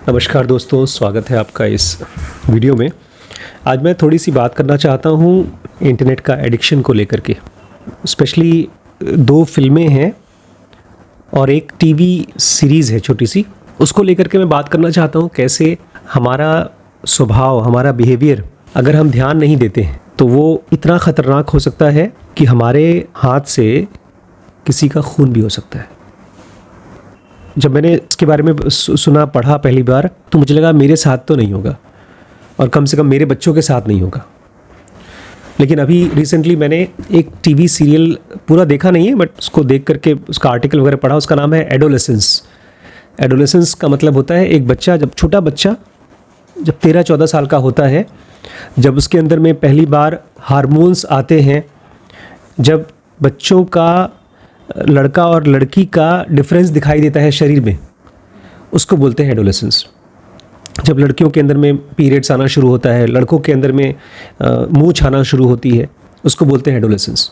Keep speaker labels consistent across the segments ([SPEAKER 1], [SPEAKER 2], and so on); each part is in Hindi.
[SPEAKER 1] नमस्कार दोस्तों, स्वागत है आपका इस वीडियो में। आज मैं थोड़ी सी बात करना चाहता हूँ इंटरनेट का एडिक्शन को लेकर के। स्पेशली दो फिल्में हैं और एक टीवी सीरीज़ है छोटी सी, उसको लेकर के मैं बात करना चाहता हूँ। कैसे हमारा स्वभाव, हमारा बिहेवियर अगर हम ध्यान नहीं देते हैं तो वो इतना ख़तरनाक हो सकता है कि हमारे हाथ से किसी का खून भी हो सकता है। जब मैंने इसके बारे में सुना, पढ़ा पहली बार, तो मुझे लगा मेरे साथ तो नहीं होगा और कम से कम मेरे बच्चों के साथ नहीं होगा। लेकिन अभी रिसेंटली मैंने एक टीवी सीरियल पूरा देखा नहीं है, बट उसको देख करके उसका आर्टिकल वगैरह पढ़ा। उसका नाम है एडोलेसेंस। एडोलेसेंस का मतलब होता है एक बच्चा, जब छोटा बच्चा जब 13-14 साल का होता है, जब उसके अंदर में पहली बार हार्मोन्स आते हैं, जब बच्चों का, लड़का और लड़की का डिफरेंस दिखाई देता है शरीर में, उसको बोलते हैं एडोलेसेंस। जब लड़कियों के अंदर में पीरियड्स आना शुरू होता है, लड़कों के अंदर में मूंछ आना शुरू होती है, उसको बोलते हैं एडोलेसेंस।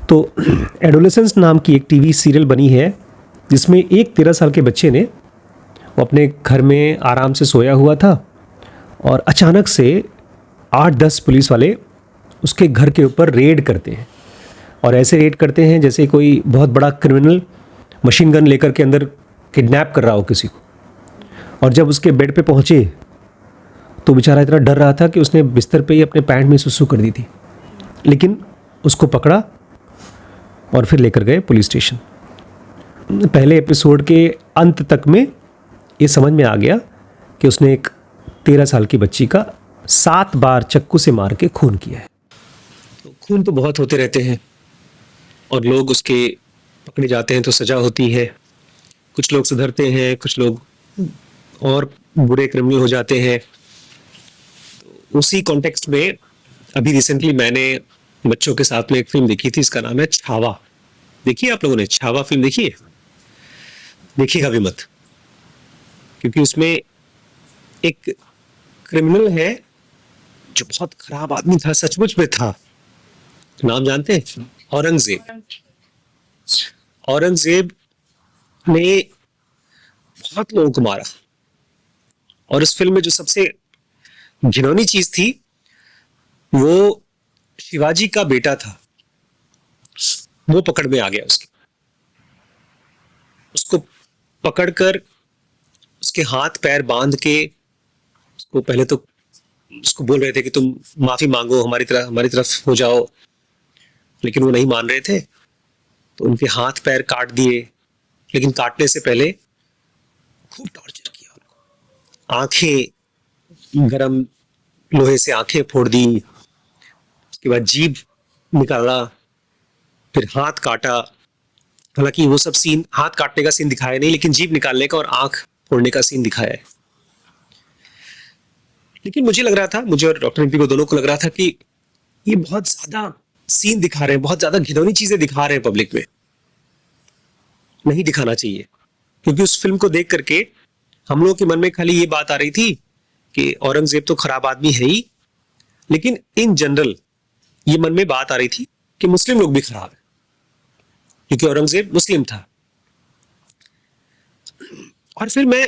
[SPEAKER 1] तो एडोलेसेंस नाम की एक टीवी सीरियल बनी है जिसमें एक 13 साल के बच्चे ने, वो अपने घर में आराम से सोया हुआ था और अचानक से 8-10 पुलिस वाले उसके घर के ऊपर रेड करते हैं। और ऐसे रेड करते हैं जैसे कोई बहुत बड़ा क्रिमिनल मशीन गन लेकर के अंदर किडनैप कर रहा हो किसी को। और जब उसके बेड पे पहुँचे तो बेचारा इतना डर रहा था कि उसने बिस्तर पे ही अपने पैंट में सुसु कर दी थी। लेकिन उसको पकड़ा और फिर लेकर गए पुलिस स्टेशन। पहले एपिसोड के अंत तक में ये समझ में आ गया कि उसने एक 13 साल की बच्ची का 7 बार चाकू से मार के खून किया है। तो खून तो बहुत होते रहते हैं और लोग उसके पकड़े जाते हैं तो सज़ा होती है। कुछ लोग सुधरते हैं, कुछ लोग और बुरे क्रिमिनल हो जाते हैं। उसी कॉन्टेक्स्ट में अभी रिसेंटली मैंने बच्चों के साथ में एक फिल्म देखी थी, इसका नाम है छावा। देखिए आप लोगों ने छावा फिल्म देखी है? देखिएगा भी मत, क्योंकि उसमें एक क्रिमिनल है जो बहुत खराब आदमी था, सचमुच में था। नाम जानते हैं? औरंगजेब। औरंगजेब ने बहुत लोगों को मारा और इस फिल्म में जो सबसे घिनौनी चीज थी, वो शिवाजी का बेटा था, वो पकड़ में आ गया। उसको पकड़कर उसके हाथ पैर बांध के उसको पहले तो उसको बोल रहे थे कि तुम माफी मांगो, हमारी तरफ हो जाओ, लेकिन वो नहीं मान रहे थे। तो उनके हाथ पैर काट दिए, लेकिन काटने से पहले खूब टॉर्चर किया उनको। आंखें, गरम लोहे से आंखें फोड़ दी, उसके बाद जीभ निकाला, फिर हाथ काटा। हालांकि वो सब सीन, हाथ काटने का सीन दिखाया नहीं, लेकिन जीभ निकालने का और आंख फोड़ने का सीन दिखाया है। लेकिन मुझे लग रहा था, मुझे और डॉक्टर एमपी को दोनों को लग रहा था कि ये बहुत ज्यादा सीन दिखा रहे हैं, बहुत ज्यादा घिनौनी चीजें दिखा रहे हैं पब्लिक में। नहीं दिखाना चाहिए, क्योंकि उस फिल्म को देख करके हम लोगों के मन में खाली ये बात आ रही थी कि औरंगजेब तो खराब आदमी है ही, लेकिन इन जनरल ये मन में बात आ रही थी कि मुस्लिम लोग भी खराब है, क्योंकि औरंगजेब मुस्लिम था। और फिर मैं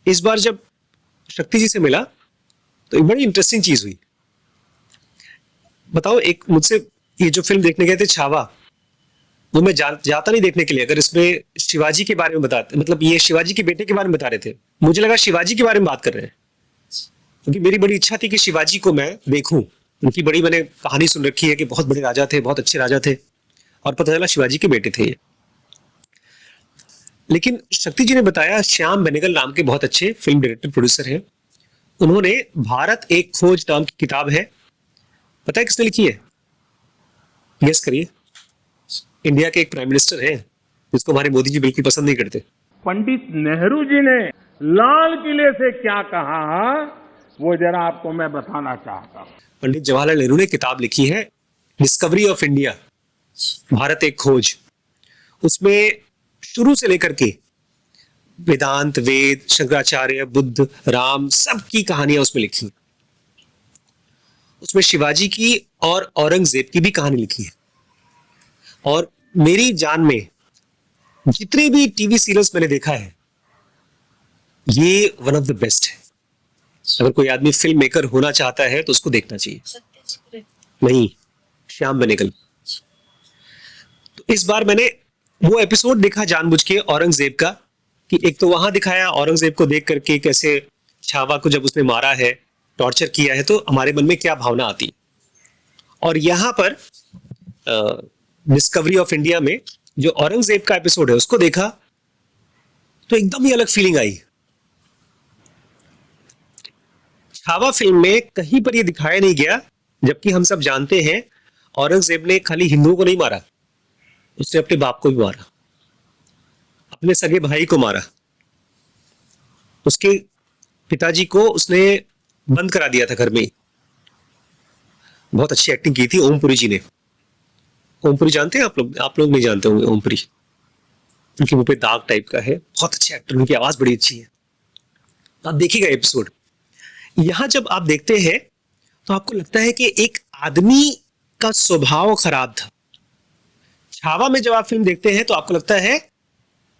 [SPEAKER 1] इस बार जब शक्ति जी से मिला तो एक बड़ी इंटरेस्टिंग चीज हुई। बताओ, एक मुझसे ये जो फिल्म देखने गए थे छावा, वो मैं जाता नहीं देखने के लिए अगर इसमें शिवाजी के बारे में बताते, मतलब ये शिवाजी के बेटे के बारे में बता रहे थे। मुझे लगा शिवाजी के बारे में बात कर रहे हैं, क्योंकि मेरी बड़ी इच्छा थी कि शिवाजी को मैं देखूं। उनकी बड़ी मैंने कहानी सुन रखी है कि बहुत बड़े राजा थे, बहुत अच्छे राजा थे, और पता चला शिवाजी के बेटे थे ये। लेकिन शक्ति जी ने बताया, श्याम बेनेगल नाम के बहुत अच्छे फिल्म डायरेक्टर प्रोड्यूसर हैं, उन्होंने भारत एक खोज नाम की किताब है, पता है किसने लिखी है? गेस करिए। इंडिया के एक प्राइम मिनिस्टर हैं जिसको हमारे मोदी जी बिल्कुल पसंद नहीं करते।
[SPEAKER 2] पंडित नेहरू जी ने लाल किले से क्या कहा, वो जरा आपको मैं बताना चाहता हूं।
[SPEAKER 1] पंडित जवाहरलाल नेहरू ने किताब लिखी है डिस्कवरी ऑफ इंडिया, भारत एक खोज। उसमें शुरू से लेकर के वेदांत, वेद, शंकराचार्य, बुद्ध, राम, सबकी कहानियां उसमें लिखी। उसमें शिवाजी की और औरंगजेब की भी कहानी लिखी है। और मेरी जान में जितने भी टीवी सीरियल्स मैंने देखा है, ये वन ऑफ द बेस्ट है। अगर कोई आदमी फिल्म मेकर होना चाहता है तो उसको देखना चाहिए। नहीं, श्याम बेनेगल। तो इस बार मैंने वो एपिसोड देखा जानबूझ के औरंगजेब का, कि एक तो वहां दिखाया औरंगजेब को देख करके कैसे छावा को जब उसने मारा है, टॉर्चर किया है, तो हमारे मन में क्या भावना आती। और यहाँ पर डिस्कवरी ऑफ इंडिया में जो औरंगजेब का एपिसोड है उसको देखा तो एकदम ही अलग फीलिंग आई। छावा फिल्म में कहीं पर ये दिखाया नहीं गया, जबकि हम सब जानते हैं औरंगजेब ने खाली हिंदुओं को नहीं मारा, उसने अपने बाप को भी मारा, अपने सगे भाई को मारा, उसके पिताजी को उसने बंद करा दिया था घर में ही। बहुत अच्छी एक्टिंग की थी ओमपुरी जी ने। ओमपुरी जानते हैं आप लोग? आप लोग नहीं जानते होंगे ओमपुरी, उनके मुंह पे दाग टाइप का है, बहुत अच्छे एक्टर, उनकी आवाज बड़ी अच्छी है। आप देखिएगा एपिसोड। यहां जब आप देखते हैं तो आपको लगता है कि एक आदमी का स्वभाव खराब था। छावा में जब आप फिल्म देखते हैं तो आपको लगता है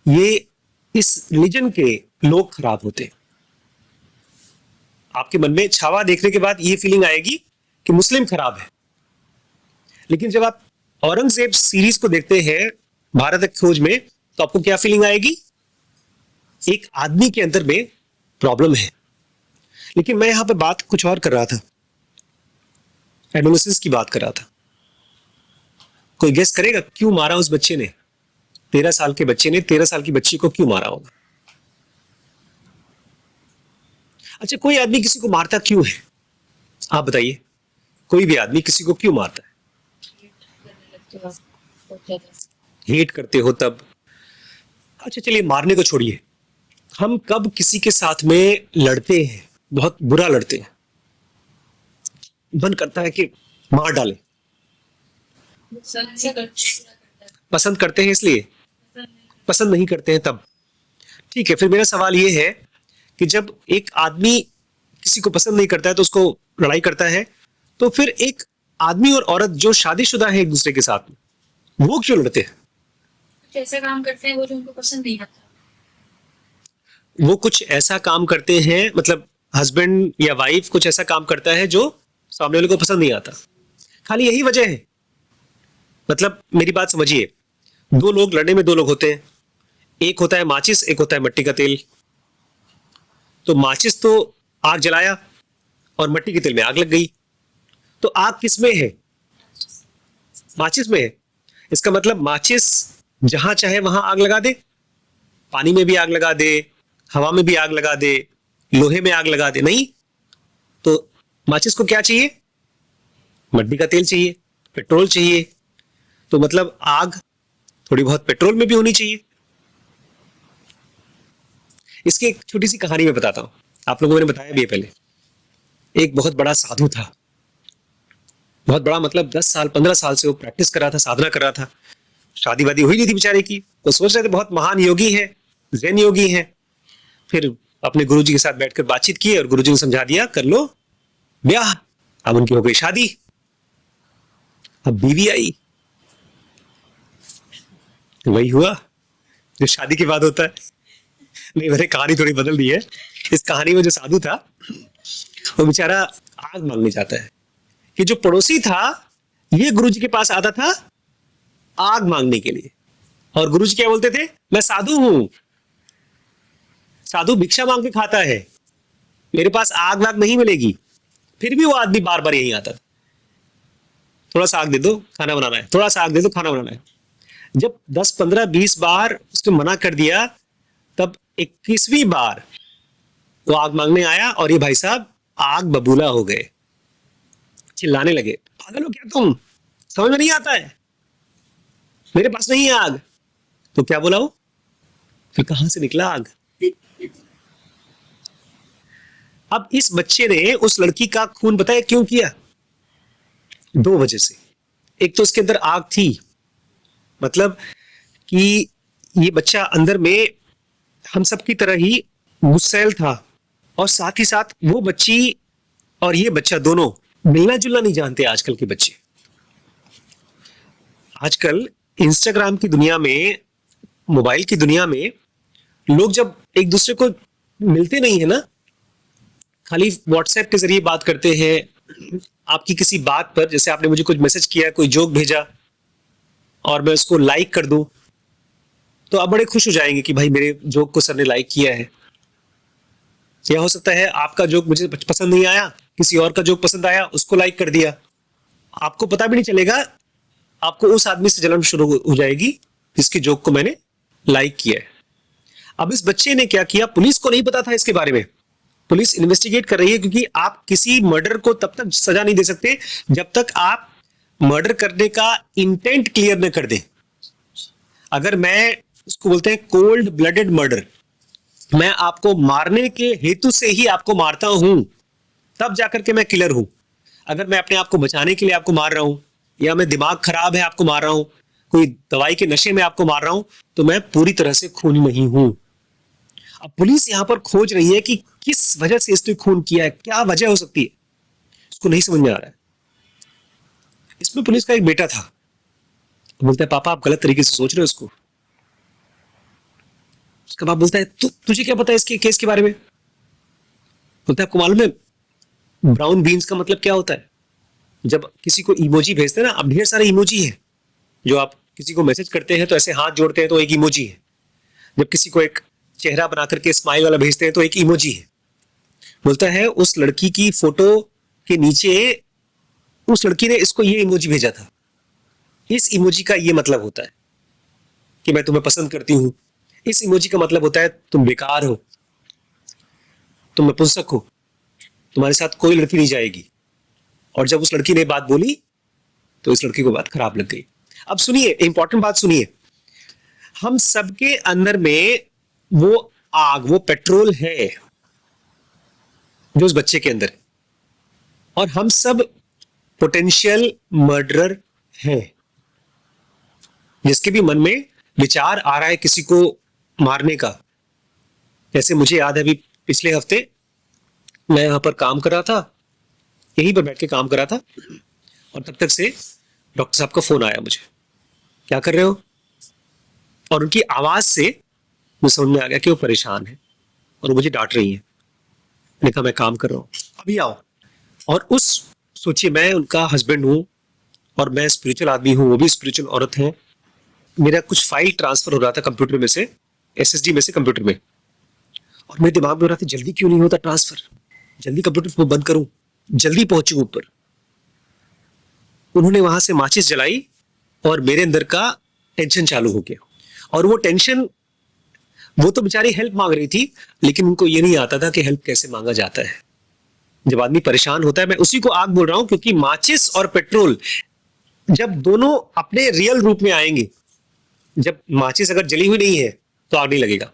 [SPEAKER 1] ये इस रिलीजन के लोग खराब होते। आपके मन में छावा देखने के बाद ये फीलिंग आएगी कि मुस्लिम खराब है। लेकिन जब आप औरंगजेब सीरीज को देखते हैं भारत की खोज में, तो आपको क्या फीलिंग आएगी? एक आदमी के अंदर में प्रॉब्लम है। लेकिन मैं यहां पे बात कुछ और कर रहा था, एडोलेसेंस की बात कर रहा था। कोई गेस करेगा क्यों मारा उस बच्चे ने? 13 साल के बच्चे ने 13 साल की बच्ची को क्यों मारा होगा? अच्छा, कोई आदमी किसी को मारता क्यों है? आप बताइए, कोई भी आदमी किसी को क्यों मारता है? हेट करते हो तब। अच्छा चलिए, मारने को छोड़िए, हम कब किसी के साथ में लड़ते हैं, बहुत बुरा लड़ते हैं, मन करता है कि मार डाले, पसंद करते हैं इसलिए, पसंद नहीं करते हैं तब। ठीक है, फिर मेरा सवाल ये है कि जब एक आदमी किसी को पसंद नहीं करता है तो उसको लड़ाई करता है, तो फिर एक आदमी और औरत जो शादीशुदा है एक दूसरे के साथ में, वो क्यों लड़ते हैं?
[SPEAKER 3] कुछ ऐसा काम करते हैं वो जो उनको पसंद नहीं आता।
[SPEAKER 1] वो कुछ ऐसा काम करते हैं, मतलब हस्बैंड या वाइफ कुछ ऐसा काम करता है जो सामने वाले को पसंद नहीं आता, खाली यही वजह है। मतलब मेरी बात समझिए, दो लोग लड़ने में दो लोग होते हैं, एक होता है माचिस, एक होता है मिट्टी का तेल। तो माचिस तो आग जलाया और मिट्टी के तेल में आग लग गई, तो आग किस में है? माचिस में है। इसका मतलब माचिस जहां चाहे वहां आग लगा दे, पानी में भी आग लगा दे, हवा में भी आग लगा दे, लोहे में आग लगा दे। नहीं, तो माचिस को क्या चाहिए? मिट्टी का तेल चाहिए, पेट्रोल चाहिए। तो मतलब आग थोड़ी बहुत पेट्रोल में भी होनी चाहिए। इसकी एक छोटी सी कहानी मैं बताता हूं, आप लोगों को मैंने बताया भी है पहले। एक बहुत बड़ा साधु था, बहुत बड़ा मतलब 10 साल 15 साल से वो प्रैक्टिस कर रहा था, साधना कर रहा था। शादी वादी हुई नहीं थी बेचारे की, तो सोच रहे थे बहुत महान योगी है, जैन योगी है। फिर अपने गुरुजी के साथ बैठकर बातचीत की और गुरुजी ने समझा दिया, कर लो ब्याह। अब उनकी हो गई शादी, अब बीवी आई। वही हुआ जो शादी के बाद होता है। नहीं, मैंने कहानी थोड़ी बदल दी है। इस कहानी में जो साधु था वो बेचारा आग मांगने जाता है, कि जो पड़ोसी था ये गुरुजी के पास आता था आग मांगने के लिए। और गुरुजी क्या बोलते थे? मैं साधु हूं, साधु भिक्षा मांग के खाता है, मेरे पास आग वाग नहीं मिलेगी। फिर भी वो आदमी बार बार यही आता था, थोड़ा सा आग दे दो खाना बनाना है, थोड़ा सा आग दे दो खाना बनाना है। जब 10 15 20 बार उसको मना कर दिया, तब 21वीं बार वो आग मांगने आया और ये भाई साहब आग बबूला हो गए, चिल्लाने लगे, पागल हो क्या तुम, समझ में नहीं आता है, मेरे पास नहीं है आग। तो क्या बोला वो? फिर कहां से निकला आग? अब इस बच्चे ने उस लड़की का खून बताया क्यों किया? 2 वजह से। एक तो उसके अंदर आग थी, मतलब कि ये बच्चा अंदर में हम सब की तरह ही गुस्सैल था, और साथ ही साथ वो बच्ची और ये बच्चा दोनों मिलना जुलना नहीं जानते आजकल के बच्चे। आजकल इंस्टाग्राम की दुनिया में, मोबाइल की दुनिया में लोग जब एक दूसरे को मिलते नहीं है ना, खाली व्हाट्सएप के जरिए बात करते हैं। आपकी किसी बात पर, जैसे आपने मुझे कुछ मैसेज किया, कोई जोक भेजा और मैं उसको लाइक कर दूं, तो आप बड़े खुश हो जाएंगे कि भाई मेरे जोक को सर ने लाइक किया है। या हो सकता है आपका जोक मुझे पसंद नहीं आया, किसी और का जोक पसंद आया, उसको लाइक कर दिया। आपको पता भी नहीं चलेगा, आपको उस आदमी से जलन शुरू हो जाएगी जिसके जोक को मैंने लाइक किया है। अब इस बच्चे ने क्या किया, पुलिस को नहीं पता था इसके बारे में। पुलिस इन्वेस्टिगेट कर रही है, क्योंकि आप किसी मर्डर को तब तक सजा नहीं दे सकते जब तक आप मर्डर करने का इंटेंट क्लियर न कर दें। अगर मैं, इसको बोलते हैं कोल्ड ब्लडेड मर्डर, मैं आपको मारने के हेतु से ही आपको मारता हूं, तब जाकर के मैं किलर हूं। अगर मैं अपने आप को बचाने के लिए आपको मार रहा हूं, या मैं दिमाग खराब है आपको मार रहा हूं, कोई दवाई के नशे में आपको मार रहा हूं, तो मैं पूरी तरह से खूनी नहीं हूं। अब पुलिस यहां पर खोज रही है कि किस वजह से इसने खून किया है, क्या वजह हो सकती है, इसको नहीं समझ में आ रहा है। इसमें पुलिस का एक बेटा था, बोलता है पापा आप गलत तरीके से सोच रहे हो इसको। उसका बाप बोलता है तुझे क्या पता है इसके केस के बारे में। बोलता है आपको मालूम है ब्राउन बीन्स का मतलब क्या होता है। जब किसी को इमोजी भेजते हैं ना, अब ढेर सारे इमोजी है, जो आप किसी को मैसेज करते हैं तो ऐसे हाथ जोड़ते हैं तो एक इमोजी है। जब किसी को एक चेहरा बना करके स्माइल वाला भेजते हैं तो एक इमोजी है। बोलता है उस लड़की की फोटो के नीचे उस लड़की ने इसको ये इमोजी भेजा था, इस इमोजी का ये मतलब होता है कि मैं तुम्हें पसंद करती हूं। इस इमोजी का मतलब होता है तुम बेकार हो, तुम नपुंसक हो, तुम्हारे साथ कोई लड़की नहीं जाएगी। और जब उस लड़की ने बात बोली तो इस लड़की को बात खराब लग गई। अब सुनिए, इंपॉर्टेंट बात सुनिए, हम सबके अंदर में वो आग, वो पेट्रोल है जो उस बच्चे के अंदर है, और हम सब पोटेंशियल मर्डरर हैं। जिसके भी मन में विचार आ रहा है किसी को मारने का, जैसे मुझे याद है अभी पिछले हफ्ते मैं यहां पर काम कर रहा था, यहीं पर बैठ के काम कर रहा था, और तब तक से डॉक्टर साहब का फोन आया मुझे, क्या कर रहे हो, और उनकी आवाज से मुझे समझ में आ गया कि वो परेशान है और मुझे डांट रही है। मैंने कहा मैं काम कर रहा हूं, अभी आओ। और उस, सोचिए मैं उनका हस्बैंड हूं और मैं स्पिरिचुअल आदमी हूं, वो भी स्पिरिचुअल औरत है। मेरा कुछ फाइल ट्रांसफर हो रहा था कंप्यूटर में से, एसएसडी में से कंप्यूटर में, और मेरे दिमाग में हो रहा था जल्दी क्यों नहीं होता ट्रांसफर, जल्दी कंप्यूटर को बंद करूं, जल्दी पहुंचूं ऊपर। उन्होंने वहां से माचिस जलाई और मेरे अंदर का टेंशन चालू हो गया। और वो टेंशन, वो तो बेचारी हेल्प मांग रही थी, लेकिन उनको ये नहीं आता था कि हेल्प कैसे मांगा जाता है। जब आदमी परेशान होता है, मैं उसी को आग बोल रहा हूं, क्योंकि माचिस और पेट्रोल जब दोनों अपने रियल रूप में आएंगे, जब माचिस अगर जली हुई नहीं है तो आग नहीं लगेगा,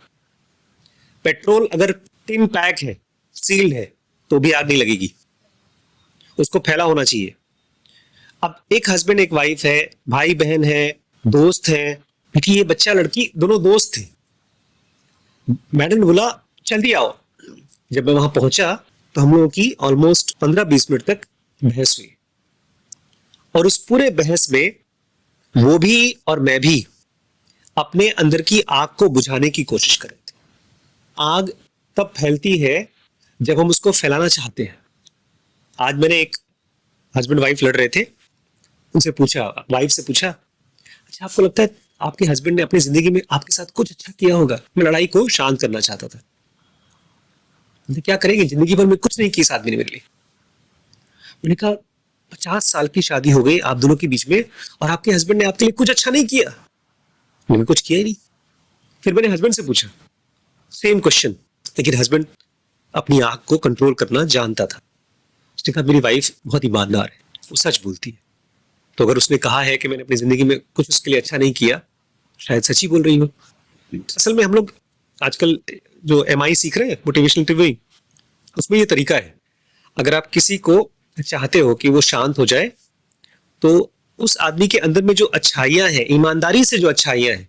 [SPEAKER 1] पेट्रोल अगर टिन पैक है, सील्ड है, तो भी आग नहीं लगेगी, उसको फैला होना चाहिए। अब एक हस्बैंड एक वाइफ है, भाई बहन है, दोस्त है, क्योंकि ये बच्चा लड़की दोनों दोस्त थे। मैडम ने बोला जल्दी आओ। जब मैं वहां पहुंचा तो हम लोगों की ऑलमोस्ट 15-20 मिनट तक बहस हुई, और उस पूरे बहस में वो भी और मैं भी अपने अंदर की आग को बुझाने की कोशिश कर रहे थे। आग तब फैलती है जब हम उसको फैलाना चाहते हैं। आज मैंने एक हस्बैंड वाइफ लड़ रहे थे, उनसे पूछा, वाइफ से पूछा, अच्छा आपको लगता है आपके हस्बैंड ने अपनी जिंदगी में आपके साथ कुछ अच्छा किया होगा? मैं लड़ाई को शांत करना चाहता था। क्या करेंगे, जिंदगी भर में कुछ नहीं किया इस आदमी ने मेरे लिए। मैंने कहा 50 साल की शादी हो गई आप दोनों के बीच में, और आपके हस्बैंड ने आपके लिए कुछ अच्छा नहीं किया? मैंने कुछ किया ही नहीं। फिर मैंने हस्बैंड से पूछा सेम क्वेश्चन, लेकिन हस्बैंड अपनी आग को कंट्रोल करना जानता था। उसने कहा मेरी वाइफ बहुत ईमानदार है, वो सच बोलती है, तो अगर उसने कहा है कि मैंने अपनी जिंदगी में कुछ उसके लिए अच्छा नहीं किया, शायद सच ही बोल रही हो। असल में हम लोग आजकल जो MI सीख रहे हैं, मोटिवेशनल ट्रेनिंग, उसमें ये तरीका है, अगर आप किसी को चाहते हो कि वो शांत हो जाए, तो उस आदमी के अंदर में जो अच्छाइयां हैं, ईमानदारी से जो अच्छाइयां हैं,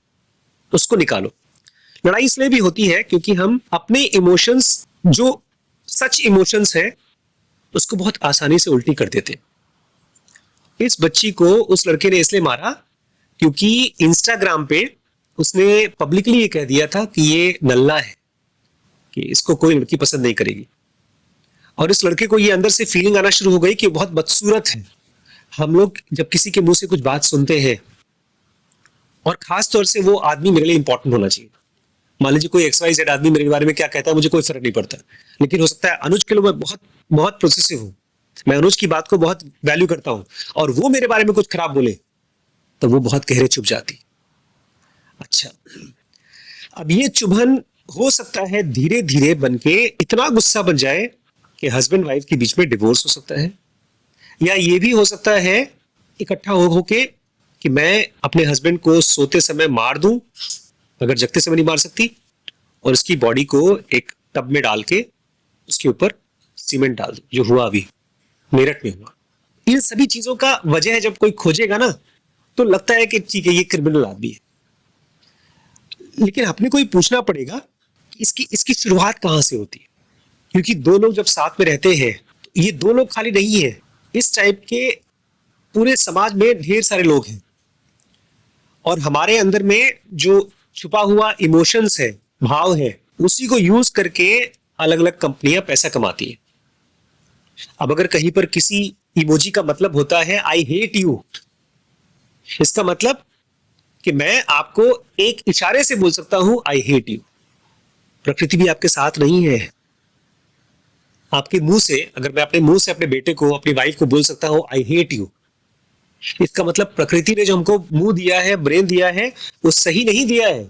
[SPEAKER 1] उसको निकालो। लड़ाई इसलिए भी होती है क्योंकि हम अपने इमोशंस, जो सच इमोशंस है, उसको बहुत आसानी से उल्टी कर देते हैं। इस बच्ची को उस लड़के ने इसलिए मारा क्योंकि इंस्टाग्राम पे उसने पब्लिकली ये कह दिया था कि ये नल्ला है, कि इसको कोई लड़की पसंद नहीं करेगी, और इस लड़के को ये अंदर से फीलिंग आना शुरू हो गई कि बहुत बदसूरत है। हम लोग जब किसी के मुंह से कुछ बात सुनते हैं, और खास तौर से वो आदमी मेरे लिए इंपॉर्टेंट होना चाहिए। मान लीजिए कोई XYZ आदमी मेरे बारे में क्या कहता है मुझे कोई फर्क नहीं पड़ता, लेकिन हो सकता है अनुज के लिए मैं बहुत बहुत प्रोसेसिव हूँ, मैं अनुज की बात को बहुत वैल्यू करता हूँ, और वो मेरे बारे में कुछ खराब बोले तो वो बहुत गहरे चुभ जाती। अच्छा, अब ये चुभन हो सकता है धीरे धीरे बन के इतना गुस्सा बन जाए कि हस्बैंड वाइफ के बीच में डिवोर्स हो सकता है, या ये भी हो सकता है इकट्ठा हो के कि मैं अपने हस्बैंड को सोते समय मार दूं अगर जगते समय नहीं मार सकती, और उसकी बॉडी को एक टब में डाल के उसके ऊपर सीमेंट डाल दूं, जो हुआ अभी मेरठ में हुआ। इन सभी चीजों का वजह है जब कोई खोजेगा ना तो लगता है कि ठीक है ये क्रिमिनल आदमी है, लेकिन अपने को ही पूछना पड़ेगा कि इसकी शुरुआत कहां से होती है, क्योंकि दो लोग जब साथ में रहते हैं तो ये दो लोग खाली नहीं है, इस टाइप के पूरे समाज में ढेर सारे लोग हैं, और हमारे अंदर में जो छुपा हुआ इमोशंस है, भाव है, उसी को यूज करके अलग अलग कंपनियां पैसा कमाती है। अब अगर कहीं पर किसी इमोजी का मतलब होता है आई हेट यू, इसका मतलब कि मैं आपको एक इशारे से बोल सकता हूं आई हेट यू। प्रकृति भी आपके साथ नहीं है। आपके मुंह से, अगर मैं अपने मुंह से अपने बेटे को, अपनी वाइफ को बोल सकता हूं आई हेट यू, इसका मतलब प्रकृति ने जो हमको मुंह दिया है, ब्रेन दिया है, वो सही नहीं दिया है।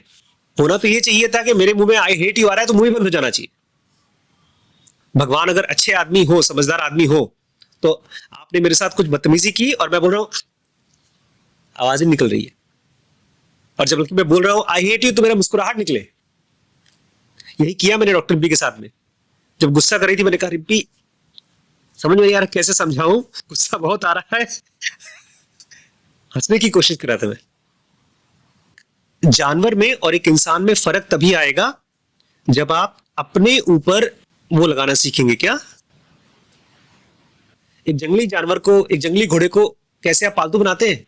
[SPEAKER 1] होना तो ये चाहिए था कि मेरे मुंह में आई हेट यू आ रहा है तो मुंह ही बंद हो जाना चाहिए। भगवान अगर अच्छे आदमी हो, समझदार आदमी हो, तो आपने मेरे साथ कुछ बदतमीजी की और मैं बोल रहा हूं, आवाजें निकल रही है, और जब मैं बोल रहा हूं आई हेट यू तो मेरा मुस्कुराहट निकले। यही किया मैंने डॉक्टर रिम्पी के साथ में। जब गुस्सा कर रही थी मैंने कहा रिम्पी समझ में यार कैसे समझाऊं, गुस्सा बहुत आ रहा है। हंसने की कोशिश कर रहा था मैं। जानवर में और एक इंसान में फर्क तभी आएगा जब आप अपने ऊपर वो लगाना सीखेंगे। क्या एक जंगली जानवर को, एक जंगली घोड़े को कैसे आप पालतू बनाते हैं?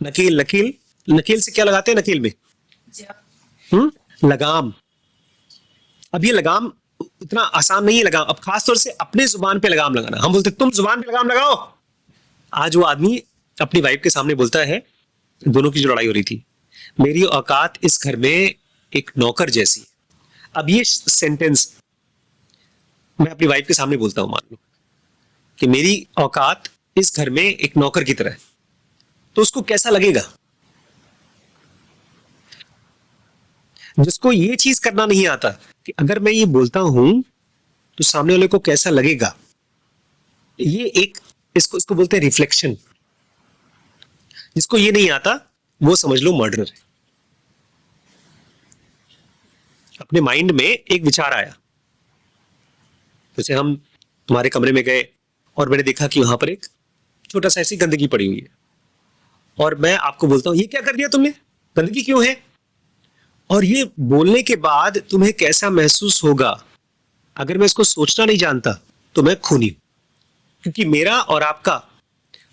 [SPEAKER 1] नकील, नकील, नकील से क्या लगाते हैं? नकील में लगाम। अब ये लगाम इतना आसान नहीं है लगाम, अब खास तौर से अपने जुबान पे लगाम लगाना। हम बोलते तुम जुबान पे लगाम लगाओ। आज वो आदमी अपनी वाइफ के सामने बोलता है, दोनों की जो लड़ाई हो रही थी, मेरी औकात इस घर में एक नौकर जैसी। अब ये सेंटेंस मैं अपनी वाइफ के सामने बोलता हूं, मान लो कि मेरी औकात इस घर में एक नौकर की तरह है, तो उसको कैसा लगेगा? जिसको ये चीज करना नहीं आता कि अगर मैं ये बोलता हूं तो सामने वाले को कैसा लगेगा, ये एक इसको बोलते हैं रिफ्लेक्शन। जिसको ये नहीं आता वो समझ लो मर्डरर है। अपने माइंड में एक विचार आया, जैसे हम तुम्हारे कमरे में गए और मैंने देखा कि वहां पर एक छोटा सा ऐसी गंदगी पड़ी हुई है, और मैं आपको बोलता हूं ये क्या कर दिया तुमने, गंदगी क्यों है? और ये बोलने के बाद तुम्हें कैसा महसूस होगा? अगर मैं इसको सोचना नहीं जानता तो मैं खूनी हूं, क्योंकि मेरा और आपका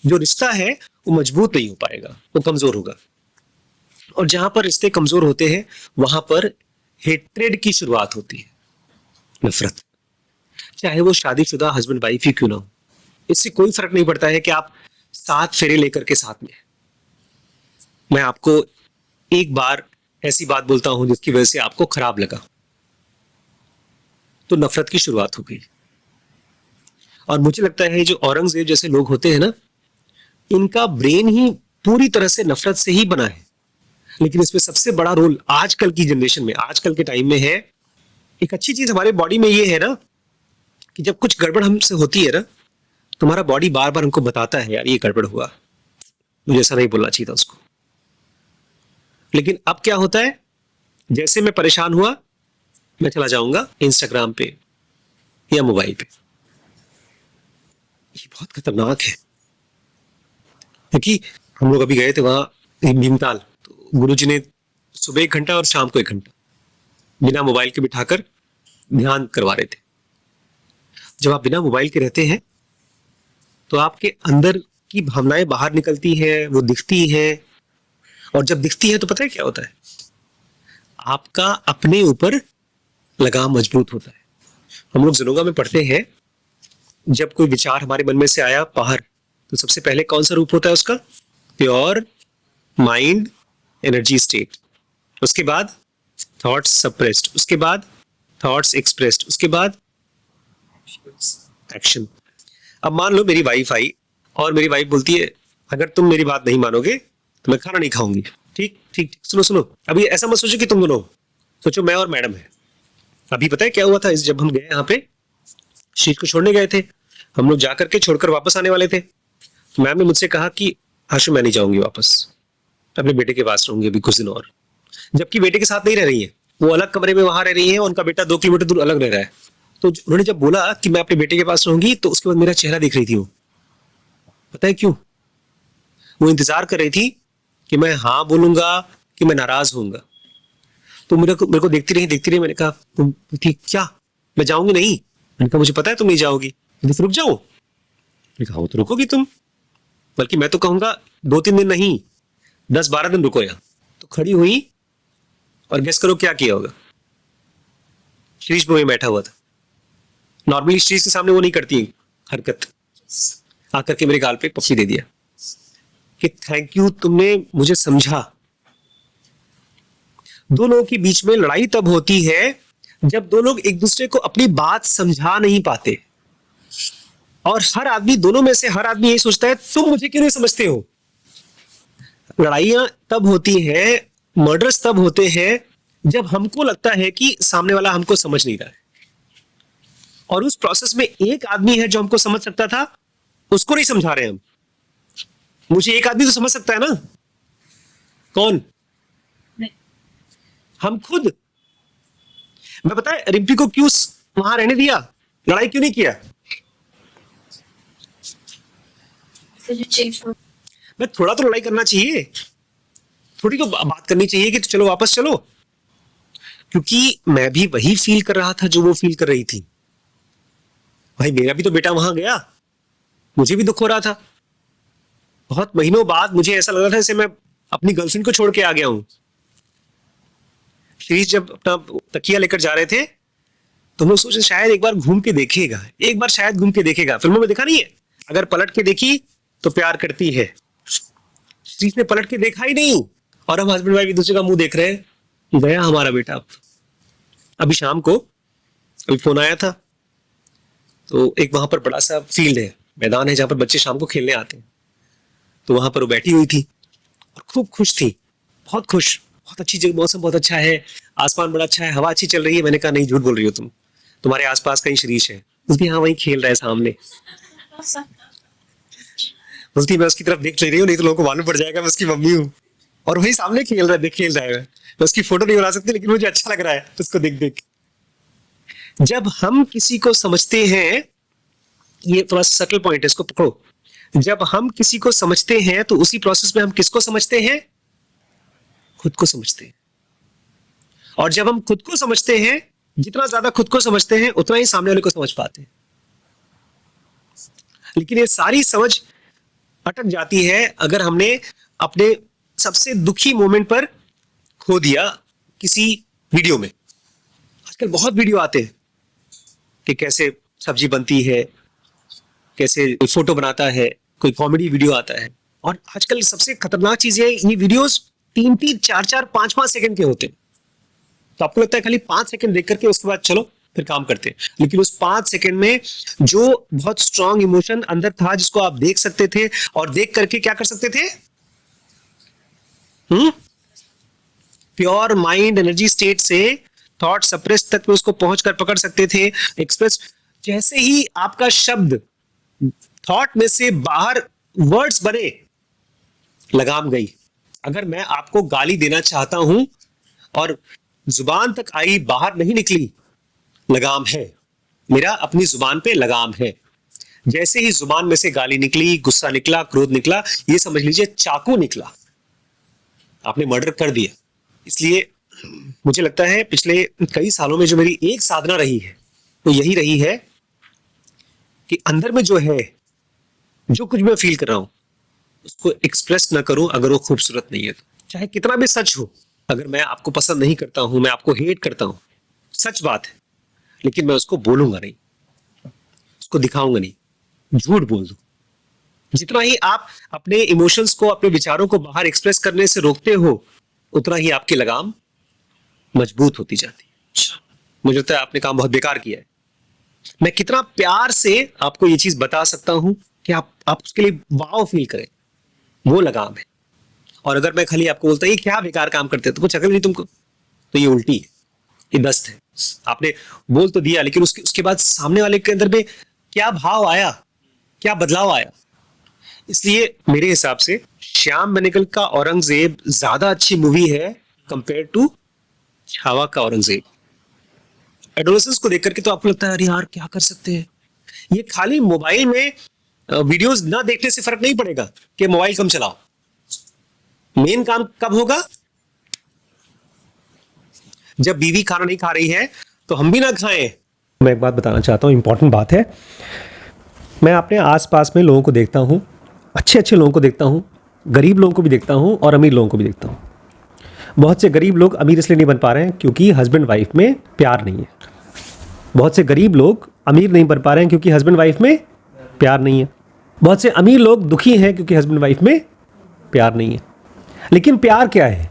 [SPEAKER 1] जो रिश्ता है वो मजबूत नहीं हो पाएगा, वो कमजोर होगा। और जहां पर रिश्ते कमजोर होते हैं वहां पर हेट्रेड की शुरुआत होती है, नफरत। चाहे वो शादीशुदा हस्बैंड वाइफ ही क्यों ना हो, इससे कोई फर्क नहीं पड़ता है कि आप 7 फेरे लेकर के साथ में। मैं आपको एक बार ऐसी बात बोलता हूं जिसकी वजह से आपको खराब लगा, तो नफरत की शुरुआत हो गई। और मुझे लगता है जो औरंगजेब जैसे लोग होते हैं ना, इनका ब्रेन ही पूरी तरह से नफरत से ही बना है। लेकिन इसमें सबसे बड़ा रोल आजकल की जनरेशन में, आजकल के टाइम में है। एक अच्छी चीज हमारे बॉडी में ये है ना कि जब कुछ गड़बड़ हमसे होती है ना, तुम्हारा बॉडी बार बार हमको बताता है यार ये गड़बड़ हुआ, मुझे ऐसा नहीं बोलना चाहिए था उसको। लेकिन अब क्या होता है, जैसे मैं परेशान हुआ मैं चला जाऊंगा इंस्टाग्राम पे या मोबाइल पे। ये बहुत खतरनाक है, क्योंकि हम लोग अभी गए थे वहां भीमताल, तो गुरुजी ने सुबह 1 घंटा और शाम को 1 घंटा बिना मोबाइल के बिठाकर ध्यान करवा रहे थे। जब आप बिना मोबाइल के रहते हैं तो आपके अंदर की भावनाएं बाहर निकलती है, वो दिखती है। और जब दिखती है तो पता है क्या होता है, आपका अपने ऊपर लगाम मजबूत होता है। हम लोग ज़ुनोगा में पढ़ते हैं, जब कोई विचार हमारे मन में से आया बाहर, तो सबसे पहले कौन सा रूप होता है उसका? Pure mind energy state. उसके बाद थॉट्स सप्रेस्ड, उसके बाद थॉट्स एक्सप्रेस्ड, उसके बाद एक्शन। अब मान लो मेरी वाइफ आई और मेरी वाइफ बोलती है अगर तुम मेरी बात नहीं मानोगे तो मैं खाना नहीं खाऊंगी। ठीक ठीक ठीक, सुनो सुनो, अभी ऐसा मत सोचो कि तुम दोनों, सोचो मैं और मैडम है। अभी पता है क्या हुआ था? जब हम गए यहाँ पे शीत को छोड़ने गए थे, हम लोग जाकर के छोड़कर वापस आने वाले थे, तो मैम ने मुझसे कहा कि आशु मैं नहीं जाऊंगी वापस, अपने बेटे के पास रहूंगी अभी कुछ दिन और। जबकि बेटे के साथ नहीं रह रही है, वो अलग कमरे में वहां रह रही है, उनका बेटा 2 किलोमीटर दूर अलग रह रहा है। तो उन्होंने जब बोला कि मैं अपने बेटे के पास रहूंगी, तो उसके बाद मेरा चेहरा देख रही थी वो। पता है क्यों? वो इंतजार कर रही थी कि मैं हाँ बोलूंगा कि मैं नाराज होऊंगा। तो मेरे को देखती रही। मैंने कहा तुम ठीक क्या, मैं जाऊंगी नहीं? मैंने कहा मुझे पता है तुम नहीं जाओगी, तो रुक जाओ। मैंने कहा तो रुकोगी तुम, बल्कि मैं तो कहूंगा 2-3 दिन नहीं, 10-12 दिन रुको यहाँ। तो खड़ी हुई और गेस करो क्या किया होगा? शीरीष में बैठा हुआ था। नॉर्मली शीरीष के सामने वो नहीं करती हरकत, आकर के मेरे गाल पे पप्पी दे दिया कि थैंक यू, तुमने मुझे समझा। दो लोगों के बीच में लड़ाई तब होती है जब दो लोग एक दूसरे को अपनी बात समझा नहीं पाते, और हर आदमी, दोनों में से हर आदमी यही सोचता है तुम मुझे क्यों नहीं समझते हो। लड़ाइयां तब होती हैं, मर्डर्स तब होते हैं जब हमको लगता है कि सामने वाला हमको समझ नहीं रहा है, और उस प्रोसेस में एक आदमी है जो हमको समझ सकता था, उसको नहीं समझा रहे हम। मुझे एक आदमी तो समझ सकता है ना, कौन? हम खुद। मैं पता है रिम्पी को क्यों वहां रहने दिया, लड़ाई क्यों नहीं किया? मैं थोड़ा तो लड़ाई करना चाहिए, थोड़ी तो बात करनी चाहिए कि तो चलो वापस चलो, क्योंकि मैं भी वही फील कर रहा था जो वो फील कर रही थी। भाई मेरा भी तो बेटा वहां गया, मुझे भी दुख हो रहा था। बहुत महीनों बाद मुझे ऐसा लग रहा था जैसे मैं अपनी गर्लफ्रेंड को छोड़ के आ गया हूं। शीरीष जब अपना तकिया लेकर जा रहे थे तो हम लोग सोचे शायद एक बार घूम के देखेगा, एक बार शायद घूम के देखेगा। फिल्मों में देखा नहीं है, अगर पलट के देखी तो प्यार करती है। शीरीष ने पलट के देखा ही नहीं, और हम हस्बैंड वाइफ एक दूसरे का मुंह देख रहे हैं, गया हमारा बेटा। अभी शाम को अभी फोन आया था, तो एक वहां पर बड़ा सा फील्ड है, मैदान है, जहां पर बच्चे शाम को खेलने आते हैं। तो वहां पर वो बैठी हुई थी और खूब खुश थी, बहुत खुश, बहुत अच्छी जगह, मौसम बहुत अच्छा है, आसमान बड़ा अच्छा है, हवा अच्छी चल रही है। मैंने कहा नहीं, झूठ बोल रही हो तुम, तुम्हारे आसपास कहीं शीरीष है। उसकी हाँ वहीं खेल रहा है सामने। उसकी मैं उसकी तरफ देख नहीं रही हूँ, नहीं तो लोगों को मालूम पड़ जाएगा मैं उसकी मम्मी हूँ, और वही सामने खेल रहा है। मैं उसकी फोटो नहीं बना सकती, लेकिन मुझे अच्छा लग रहा है उसको देख देख। जब हम किसी को समझते हैं, ये थोड़ा सटल पॉइंट है, इसको पकड़ो। जब हम किसी को समझते हैं तो उसी प्रोसेस में हम किसको समझते हैं? खुद को समझते हैं। और जब हम खुद को समझते हैं, जितना ज्यादा खुद को समझते हैं उतना ही सामने वाले को समझ पाते हैं। लेकिन ये सारी समझ अटक जाती है अगर हमने अपने सबसे दुखी मोमेंट पर खो दिया किसी वीडियो में। आजकल बहुत वीडियो आते हैं कि कैसे सब्जी बनती है, कैसे फोटो बनाता है, कोई कॉमेडी वीडियो आता है। और आजकल सबसे खतरनाक चीज है, ये वीडियोस 3-3, 4-4, 5-5 सेकंड के होते हैं। तो आपको लगता है खाली 5 सेकंड देख करके उसके बाद चलो फिर काम करते हैं, लेकिन उस 5 सेकंड में जो बहुत स्ट्रांग इमोशन अंदर था, जिसको आप देख सकते थे और देख करके क्या कर सकते थे? प्योर माइंड एनर्जी स्टेट से थॉट सप्रेस तक में उसको पहुंचकर पकड़ सकते थे, एक्सप्रेस। जैसे ही आपका शब्द थॉट में से बाहर वर्ड्स बने, लगाम गई। अगर मैं आपको गाली देना चाहता हूं और जुबान तक आई, बाहर नहीं निकली, लगाम है, मेरा अपनी जुबान पे लगाम है। जैसे ही जुबान में से गाली निकली, गुस्सा निकला, क्रोध निकला, ये समझ लीजिए चाकू निकला, आपने मर्डर कर दिया। इसलिए मुझे लगता है पिछले कई सालों में जो मेरी एक साधना रही है वो यही रही है कि अंदर में जो है, जो कुछ मैं फील कर रहा हूं, उसको एक्सप्रेस ना करूं अगर वो खूबसूरत नहीं है तो। चाहे कितना भी सच हो, अगर मैं आपको पसंद नहीं करता हूं, मैं आपको हेट करता हूं, सच बात है, लेकिन मैं उसको बोलूंगा नहीं, उसको दिखाऊंगा नहीं, झूठ बोल दूं। जितना ही आप अपने इमोशंस को, अपने विचारों को बाहर एक्सप्रेस करने से रोकते हो, उतना ही आपकी लगाम मजबूत होती जाती है। मुझे लगता है आपने काम बहुत बेकार किया है। मैं कितना प्यार से आपको ये चीज बता सकता हूं कि आप उसके लिए वाव फील करें, वो लगाम है। और अगर मैं खाली आपको बोलता ये क्या बेकार काम करते हो, तो कुछ अकल नहीं तुमको, तो ये उल्टी है, ये दस्त है। आपने बोल तो दिया, लेकिन उसके बाद सामने वाले के अंदर में क्या भाव आया, क्या बदलाव आया। इसलिए मेरे हिसाब से श्याम बेनेगल का औरंगजेब ज्यादा अच्छी मूवी है कंपेयर टू छावा का औरंगजेब। एडोलेसेंस को देख करके तो आपको लगता है अरे यार क्या कर सकते हैं। ये खाली मोबाइल में वीडियोस ना देखने से फर्क नहीं पड़ेगा कि मोबाइल कम चलाओ। मेन काम कब होगा? जब बीवी खाना नहीं खा रही है तो हम भी ना खाएं। मैं एक बात बताना चाहता हूं, इंपॉर्टेंट बात है। मैं अपने आसपास में लोगों को देखता हूं, अच्छे अच्छे लोगों को देखता हूं, गरीब लोगों को भी देखता हूं और अमीर लोगों को भी देखता हूं। बहुत से गरीब लोग अमीर इसलिए नहीं बन पा रहे हैं क्योंकि हस्बैंड वाइफ में प्यार नहीं है। बहुत से गरीब लोग अमीर नहीं बन पा रहे हैं क्योंकि हस्बैंड वाइफ में प्यार नहीं है। बहुत से अमीर लोग दुखी हैं क्योंकि हस्बैंड वाइफ में प्यार नहीं है। लेकिन प्यार क्या है?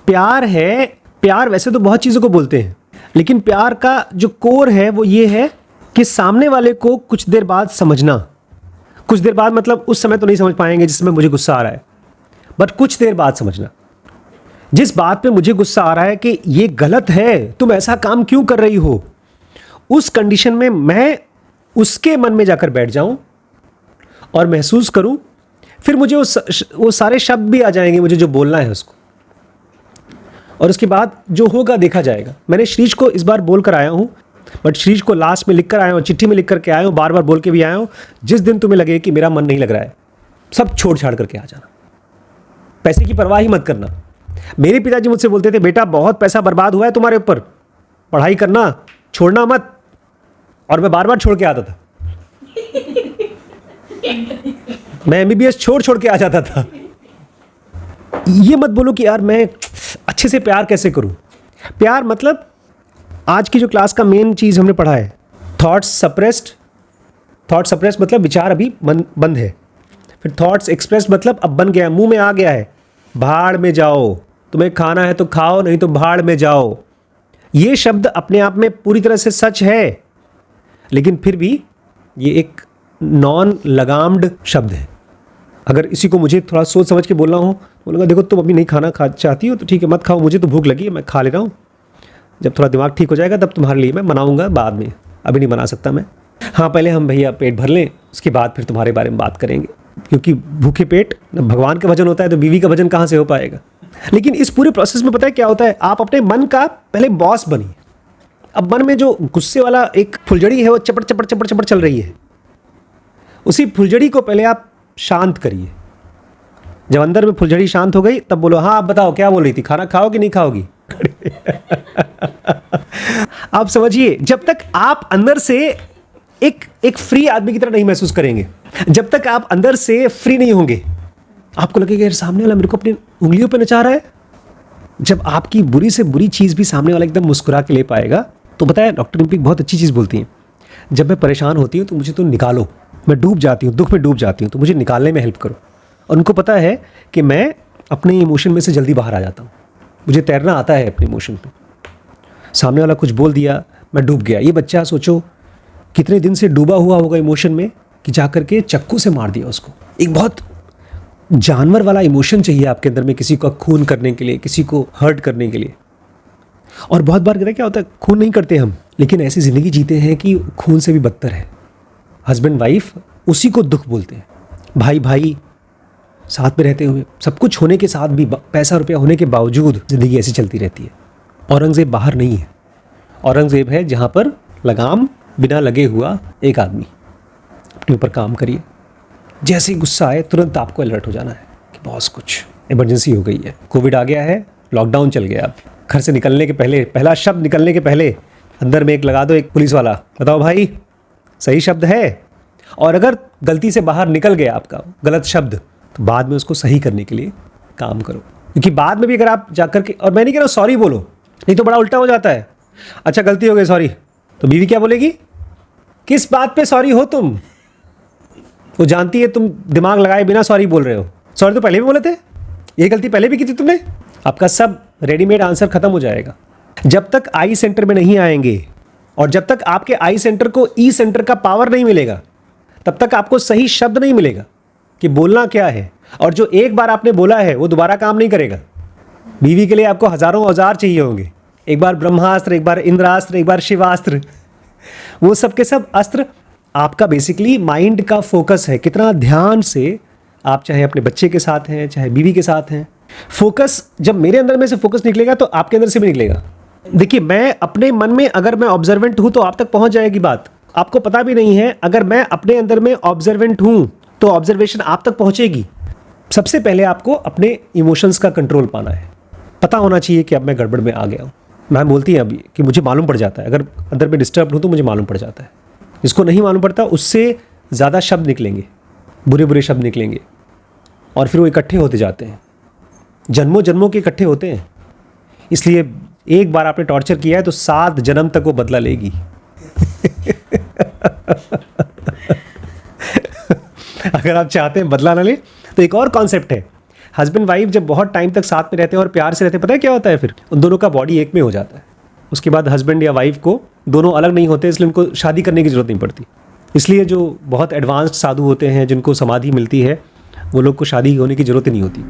[SPEAKER 1] प्यार है, प्यार वैसे तो बहुत चीज़ों को बोलते हैं, लेकिन प्यार का जो कोर है वो ये है कि सामने वाले को कुछ देर बाद समझना। कुछ देर बाद मतलब उस समय तो नहीं समझ पाएंगे जिस समय मुझे गुस्सा आ रहा है, बट कुछ देर बाद समझना। जिस बात पे मुझे गुस्सा आ रहा है कि ये गलत है, तुम ऐसा काम क्यों कर रही हो, उस कंडीशन में मैं उसके मन में जाकर बैठ जाऊं और महसूस करूं, फिर मुझे वो सारे शब्द भी आ जाएंगे मुझे जो बोलना है उसको, और उसके बाद जो होगा देखा जाएगा। मैंने श्रीज को इस बार बोल कर आया हूं, बट श्रीज को लास्ट में लिख कर आया हूं, चिट्ठी में लिख करके आया हूं, बार बार बोल के भी आया हूं, जिस दिन तुम्हें लगे कि मेरा मन नहीं लग रहा है, सब छोड़ छाड़ करके आ जाना। पैसे की परवाह ही मत करना। मेरे पिताजी मुझसे बोलते थे, बेटा बहुत पैसा बर्बाद हुआ है तुम्हारे ऊपर, पढ़ाई करना, छोड़ना मत। और मैं बार बार छोड़ के आता था। मैं एमबीबीएस छोड़ के आ जाता था। ये मत बोलो कि यार मैं अच्छे से प्यार कैसे करूं। प्यार मतलब आज की जो क्लास का मेन चीज़ हमने पढ़ा है, थॉट्स सप्रेस्ड मतलब विचार अभी बंद है। फिर थॉट्स एक्सप्रेस्ड मतलब अब बन गया, मुंह में आ गया है। भाड़ में जाओ, तुम्हें खाना है तो खाओ, नहीं तो भाड़ में जाओ। ये शब्द अपने आप में पूरी तरह से सच है, लेकिन फिर भी ये एक नॉन लगाम्ड शब्द है। अगर इसी को मुझे थोड़ा सोच समझ के बोलना हो, बोलूँगा देखो तुम अभी नहीं खाना चाहती हो तो ठीक है मत खाओ, मुझे तो भूख लगी है, मैं खा ले रहा हूँ। जब थोड़ा दिमाग ठीक हो जाएगा तब तुम्हारे लिए मैं मनाऊंगा बाद में, अभी नहीं मना सकता मैं। हाँ पहले हम भैया पेट भर लें, उसके बाद फिर तुम्हारे बारे में बात करेंगे, क्योंकि भूखे पेट भगवान का भजन होता है तो बीवी का भजन कहाँ से हो पाएगा। लेकिन इस पूरे प्रोसेस में पता है क्या होता है, आप अपने मन का पहले बॉस बनिए। अब मन में जो गुस्से वाला एक फुलझड़ी है वो चपड़ चपड़ चपड़ चपड़ चल रही है, उसी फुलझड़ी को पहले आप शांत करिए। जब अंदर में फुलझड़ी शांत हो गई तब बोलो हाँ आप बताओ क्या बोल रही थी, खाना खाओ कि नहीं खाओगी। आप समझिए, जब तक आप अंदर से एक फ्री आदमी की तरह नहीं महसूस करेंगे, जब तक आप अंदर से फ्री नहीं होंगे, आपको लगेगा यार सामने वाला मेरे को अपनी उंगलियों पे नचा रहा है। जब आपकी बुरी से बुरी चीज़ भी सामने वाला एकदम मुस्कुरा के ले पाएगा, तो बताया डॉक्टर निम्पिक बहुत अच्छी चीज़ बोलती हैं, जब मैं परेशान होती हूँ तो मुझे तो निकालो, मैं डूब जाती हूँ, दुख में डूब जाती हूँ, तो मुझे निकालने में हेल्प करो। और उनको पता है कि मैं अपने इमोशन में से जल्दी बाहर आ जाता हूँ, मुझे तैरना आता है अपने इमोशन पे। सामने वाला कुछ बोल दिया, मैं डूब गया। ये बच्चा सोचो कितने दिन से डूबा हुआ होगा इमोशन में कि जा करके चक्कू से मार दिया उसको। एक बहुत जानवर वाला इमोशन चाहिए आपके अंदर में, किसी को खून करने के लिए, किसी को हर्ट करने के लिए। और बहुत बार क्या होता है, खून नहीं करते हम, लेकिन ऐसी ज़िंदगी जीते हैं कि खून से भी बदतर है। हस्बैंड वाइफ उसी को दुख बोलते हैं, भाई भाई साथ में रहते हुए, सब कुछ होने के साथ भी, पैसा रुपया होने के बावजूद ज़िंदगी ऐसी चलती रहती है। औरंगज़ेब बाहर नहीं है, औरंगज़ेब है जहाँ पर लगाम बिना लगे हुआ एक आदमी। अपने ऊपर काम करिए, जैसे ही गुस्सा आए तुरंत आपको अलर्ट हो जाना है कि बॉस कुछ इमरजेंसी हो गई है, कोविड आ गया है, लॉकडाउन चल गया। अब घर से निकलने के पहले, पहला शब्द निकलने के पहले अंदर में एक लगा दो, एक पुलिस वाला, बताओ भाई सही शब्द है। और अगर गलती से बाहर निकल गया आपका गलत शब्द, तो बाद में उसको सही करने के लिए काम करो। क्योंकि बाद में भी अगर आप जाकर के, और मैं नहीं कह रहा सॉरी बोलो, नहीं तो बड़ा उल्टा हो जाता है। अच्छा गलती हो गई, सॉरी। तो बीवी क्या बोलेगी? किस बात पे सॉरी हो तुम? वो जानती है तुम दिमाग लगाए बिना सॉरी बोल रहे हो। सॉरी तो पहले भी बोले थे, ये गलती पहले भी की थी तुमने। आपका सब रेडीमेड आंसर खत्म हो जाएगा। जब तक आई सेंटर में नहीं आएंगे और जब तक आपके आई सेंटर को ई सेंटर का पावर नहीं मिलेगा, तब तक आपको सही शब्द नहीं मिलेगा कि बोलना क्या है। और जो एक बार आपने बोला है वो दोबारा काम नहीं करेगा। बीवी के लिए आपको हजारों औजार चाहिए होंगे, एक बार ब्रह्मास्त्र, एक बार इंद्रास्त्र, एक बार शिवास्त्र। वो सब के सब अस्त्र आपका बेसिकली माइंड का फोकस है। कितना ध्यान से आप चाहे अपने बच्चे के साथ हैं, चाहे बीवी के साथ हैं, फोकस जब मेरे अंदर में से फोकस निकलेगा तो आपके अंदर से भी निकलेगा। देखिए, मैं अपने मन में अगर मैं ऑब्जर्वेंट हूं तो आप तक पहुंच जाएगी बात। आपको पता भी नहीं है, अगर मैं अपने अंदर में ऑब्जर्वेंट हूं तो ऑब्जर्वेशन आप तक पहुंचेगी। सबसे पहले आपको अपने इमोशंस का कंट्रोल पाना है। पता होना चाहिए कि अब मैं गड़बड़ में आ गया हूं। मैम बोलती है अभी कि मुझे मालूम पड़ जाता है, अगर अंदर में डिस्टर्ब हूं तो मुझे मालूम पड़ जाता है। जिसको नहीं मालूम पड़ता उससे ज़्यादा शब्द निकलेंगे, बुरे बुरे शब्द निकलेंगे, और फिर वो इकट्ठे होते जाते हैं, जन्मों जन्मों के इकट्ठे होते हैं। इसलिए एक बार आपने टॉर्चर किया है तो 7 जन्म तक वो बदला लेगी। अगर आप चाहते हैं बदला ना ले तो एक और कॉन्सेप्ट है, हस्बैंड वाइफ जब बहुत टाइम तक साथ में रहते हैं और प्यार से रहते हैं, पता है क्या होता है? फिर उन दोनों का बॉडी एक में हो जाता है। उसके बाद हस्बैंड या वाइफ को दोनों अलग नहीं होते, इसलिए उनको शादी करने की ज़रूरत नहीं पड़ती। इसलिए जो बहुत एडवांस्ड साधु होते हैं, जिनको समाधि मिलती है, वो लोग को शादी होने की ज़रूरत ही नहीं होती।